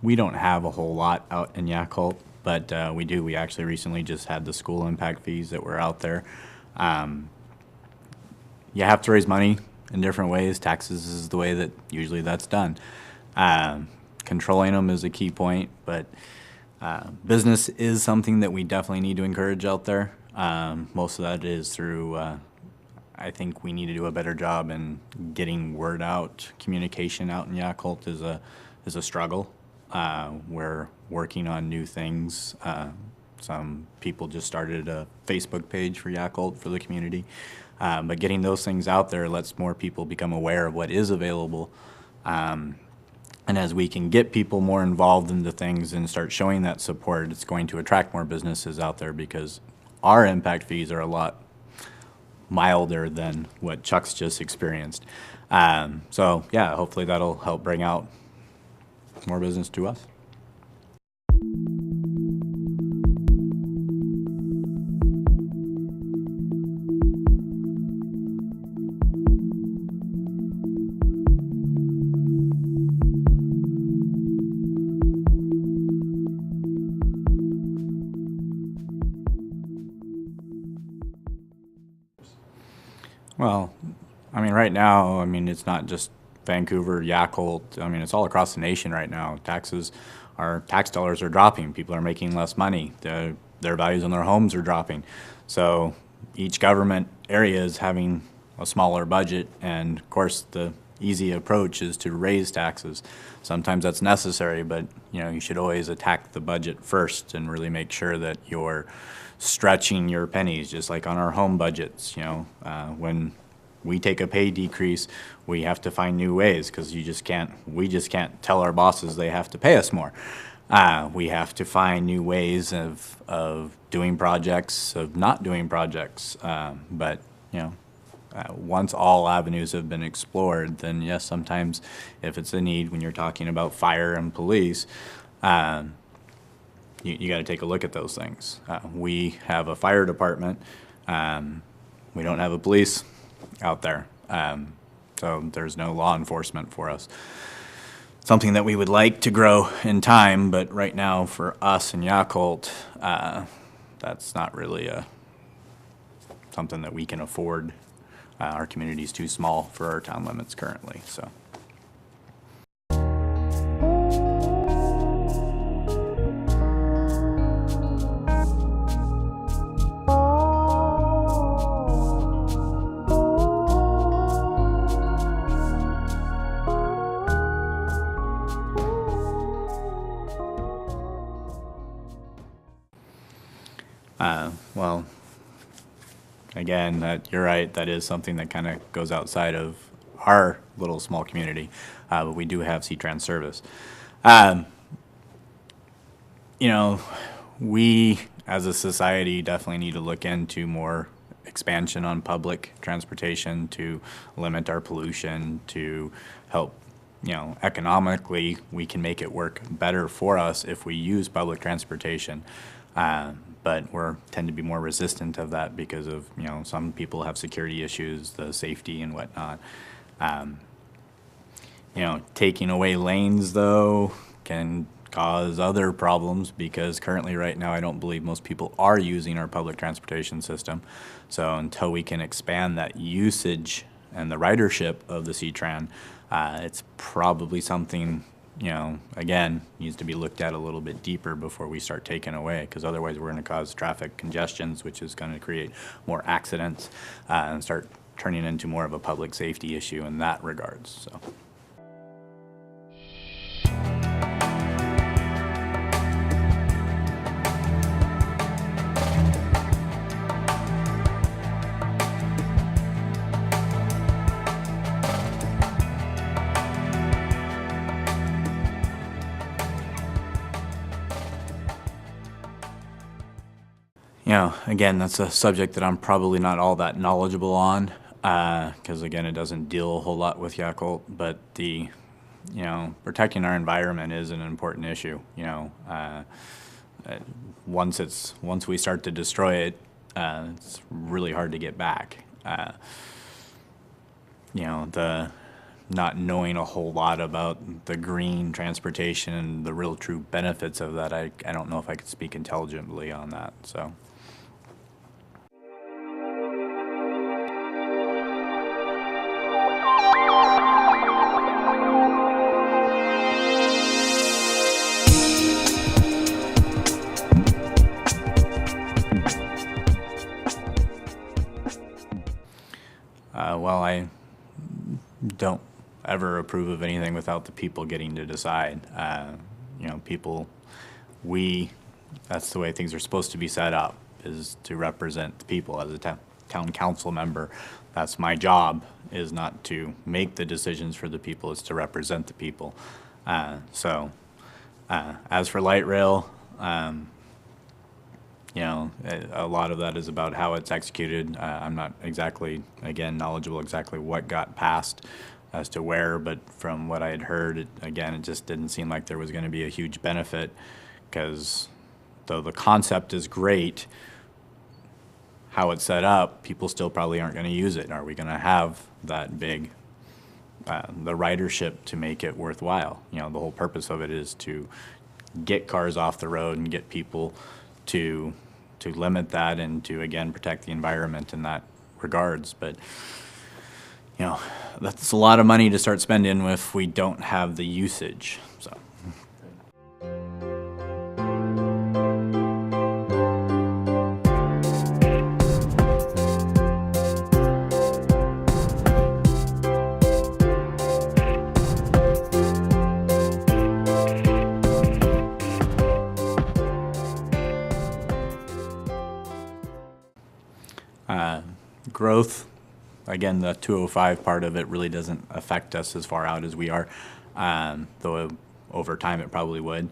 We don't have a whole lot out in Yacolt, but we do. We actually recently just had the school impact fees that were out there. Um, you have to raise money in different ways. Taxes is the way that usually that's done. Um, Controlling them is a key point, but business is something that we definitely need to encourage out there. Most of that is through, I think we need to do a better job in getting word out. Communication out in Yacolt is a struggle. We're working on new things. Some people just started a Facebook page for Yacolt for the community. But getting those things out there lets more people become aware of what is available. And as we can get people more involved into things and start showing that support, it's going to attract more businesses out there because our impact fees are a lot milder than what Chuck's just experienced. So yeah, hopefully that'll help bring out more business to us. Well, I mean, right now, I mean, it's not just Vancouver, Yacolt. I mean, it's all across the nation right now. Our tax dollars are dropping. People are making less money. Their values on their homes are dropping. So each government area is having a smaller budget, and of course, the easy approach is to raise taxes. Sometimes that's necessary, but you should always attack the budget first and really make sure that you're stretching your pennies, just like on our home budgets. When we take a pay decrease, we have to find new ways because we just can't tell our bosses they have to pay us more. We have to find new ways of doing projects, of not doing projects. But once all avenues have been explored, then yes, sometimes if it's a need, when you're talking about fire and police, you got to take a look at those things. We have a fire department. We don't have a police out there. So there's no law enforcement for us. Something that we would like to grow in time, but right now for us in Yacolt, that's not really something that we can afford. Our community is too small for our town limits currently. So. Well, again, you're right. That is something that kind of goes outside of our little small community, but we do have C-Trans service. We as a society definitely need to look into more expansion on public transportation to limit our pollution, to help, economically we can make it work better for us if we use public transportation. But tend to be more resistant of that because of, some people have security issues, the safety and whatnot. Taking away lanes, though, can cause other problems because currently right now I don't believe most people are using our public transportation system. So until we can expand that usage and the ridership of the C-Tran, it's probably something again, needs to be looked at a little bit deeper before we start taking away, because otherwise we're going to cause traffic congestions, which is going to create more accidents and start turning into more of a public safety issue in that regards. So. Again, that's a subject that I'm probably not all that knowledgeable on, because again, it doesn't deal a whole lot with Yacolt, but protecting our environment is an important issue. Once we start to destroy it, it's really hard to get back. The not knowing a whole lot about the green transportation and the real true benefits of that, I don't know if I could speak intelligently on that. So. Well, I don't ever approve of anything without the people getting to decide. People, that's the way things are supposed to be set up, is to represent the people as a town council member. That's my job, is not to make the decisions for the people, it's to represent the people. As for light rail, a lot of that is about how it's executed. I'm not exactly, again, knowledgeable exactly what got passed as to where, but from what I had heard, it just didn't seem like there was going to be a huge benefit, because though the concept is great, how it's set up, people still probably aren't going to use it. Are we going to have that big, the ridership to make it worthwhile? The whole purpose of it is to get cars off the road and get people to limit that and to, again, protect the environment in that regards. But that's a lot of money to start spending if we don't have the usage. So. Growth, again, the 205 part of it really doesn't affect us as far out as we are, though over time it probably would.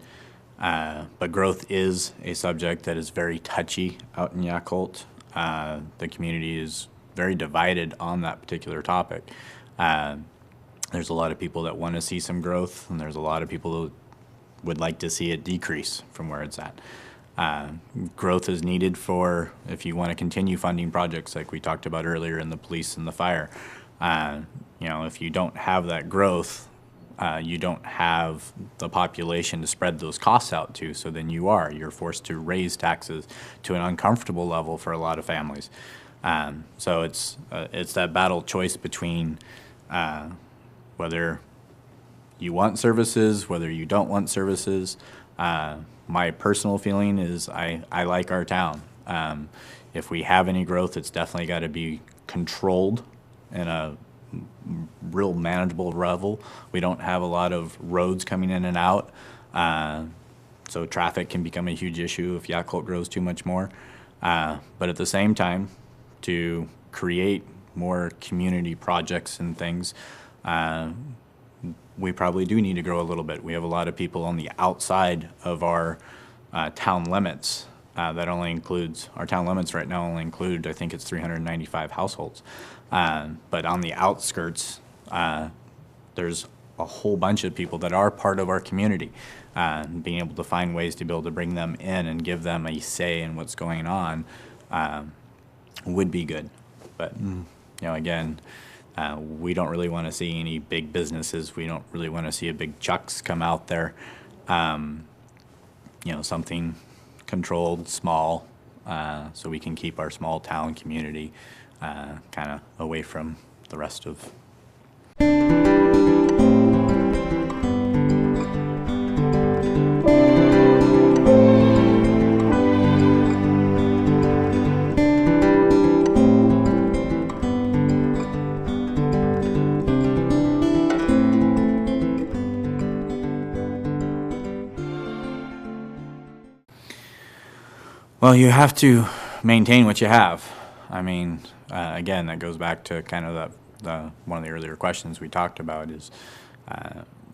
But growth is a subject that is very touchy out in Yacolt. The community is very divided on that particular topic. There's a lot of people that want to see some growth, and there's a lot of people who would like to see it decrease from where it's at. Growth is needed for, if you want to continue funding projects like we talked about earlier in the police and the fire. If you don't have that growth, you don't have the population to spread those costs out to, so then you're forced to raise taxes to an uncomfortable level for a lot of families. So it's that battle choice between whether you want services, whether you don't want services. My personal feeling is I like our town. If we have any growth, it's definitely got to be controlled in a real manageable level. We don't have a lot of roads coming in and out, so traffic can become a huge issue if Yacolt grows too much more. But at the same time, to create more community projects and things, we probably do need to grow a little bit. We have a lot of people on the outside of our town limits. That only includes, our town limits right now only include, I think it's 395 households. But on the outskirts, there's a whole bunch of people that are part of our community. Being able to find ways to be able to bring them in and give them a say in what's going on would be good. But, again, we don't really want to see any big businesses. We don't really want to see a big Chuck's come out there. Something controlled, small, so we can keep our small town community kind of away from the rest of. Well, you have to maintain what you have. I mean, again, that goes back to kind of one of the earlier questions we talked about is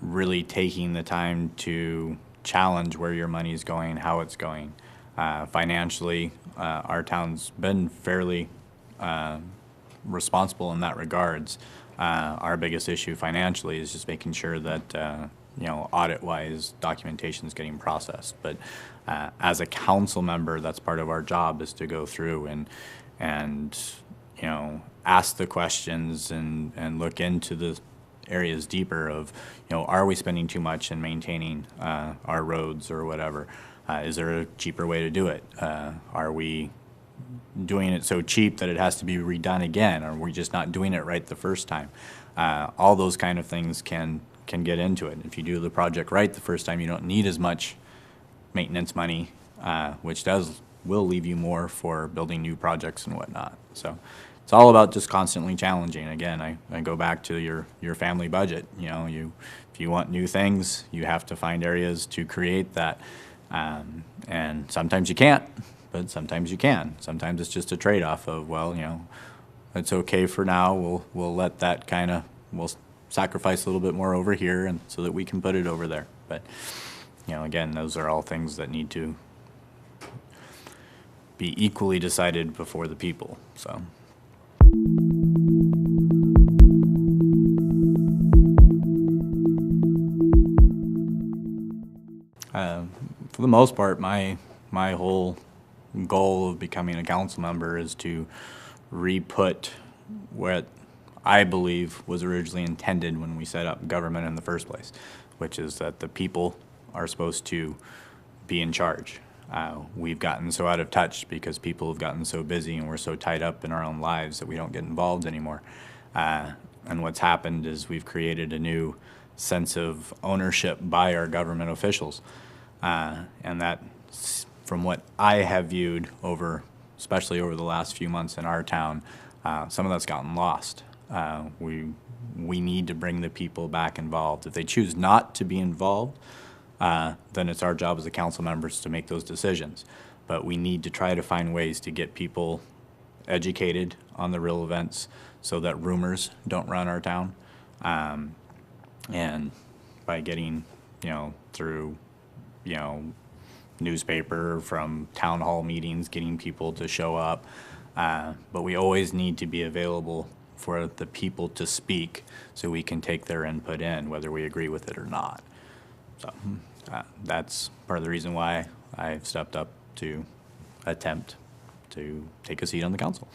really taking the time to challenge where your money is going, how it's going. Financially, our town's been fairly responsible in that regards. Our biggest issue financially is just making sure that audit-wise, documentation is getting processed. But as a council member, that's part of our job, is to go through and ask the questions and look into the areas deeper of, are we spending too much in maintaining our roads or whatever? Is there a cheaper way to do it? Are we doing it so cheap that it has to be redone again? Or are we just not doing it right the first time? All those kind of things can get into it. If you do the project right the first time, you don't need as much maintenance money, which will leave you more for building new projects and whatnot. So it's all about just constantly challenging. Again, I go back to your family budget. If you want new things, you have to find areas to create that. And sometimes you can't, but sometimes you can. Sometimes it's just a trade-off of, well, it's okay for now. We'll let that we'll sacrifice a little bit more over here, and so that we can put it over there. But again, those are all things that need to be equally decided before the people. So. For the most part, my whole goal of becoming a council member is to re-put what I believe was originally intended when we set up government in the first place, which is that the people are supposed to be in charge. We've gotten so out of touch because people have gotten so busy and we're so tied up in our own lives that we don't get involved anymore. And what's happened is we've created a new sense of ownership by our government officials. And that, from what I have viewed especially over the last few months in our town, some of that's gotten lost. We need to bring the people back involved. If they choose not to be involved, then it's our job as the council members to make those decisions. But we need to try to find ways to get people educated on the real events so that rumors don't run our town. And by getting, through, newspaper, from town hall meetings, getting people to show up. But we always need to be available for the people to speak so we can take their input in, whether we agree with it or not. So that's part of the reason why I've stepped up to attempt to take a seat on the council.